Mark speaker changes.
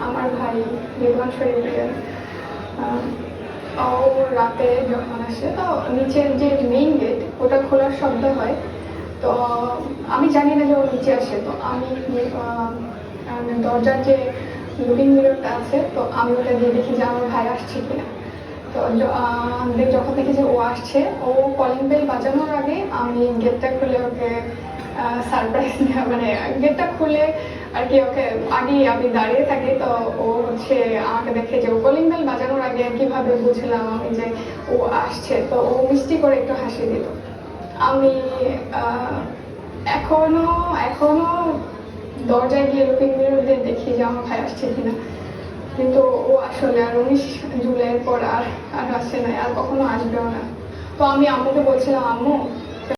Speaker 1: আমার ভাই রিদওয়ান শরীফের ও রাতে যখন আসে তো নিচের যে মেইন গেট ওটা খোলার শব্দ হয়। তো আমি জানি না যে ও নিচে আসে, তো আমি দরজার যে লুকিং মিররটা আছে তো আমি ওটা দিয়ে দেখি যে আমার ভাই আসছে কিনা। তো যখন দেখি যে ও আসছে, ও কলিং বেল বাজানোর আগে আমি গেটটা খুলে ওকে সারপ্রাইজ দেওয়া, মানে গেটটা খুলে আর কি ওকে আগে আমি দাঁড়িয়ে থাকি, তো ও হচ্ছে আমাকে দেখে যে ও কলিং বেল বাজানোর আগে কিভাবে বুঝলাম আমি যে ও আসছে, তো ও মিষ্টি করে একটু হাসি দিল। আমি এখনো এখনো দরজায় গিয়ে লুকিং মিরর দিয়ে দেখি যে আমার ভাই আসছে কিনা, কিন্তু ও আসলে আর 19 জুলাইয়ের পর আর আসে না, আর কখনো আসবেও না। তো আমি আম্মুকে বলছিলাম, আম্মু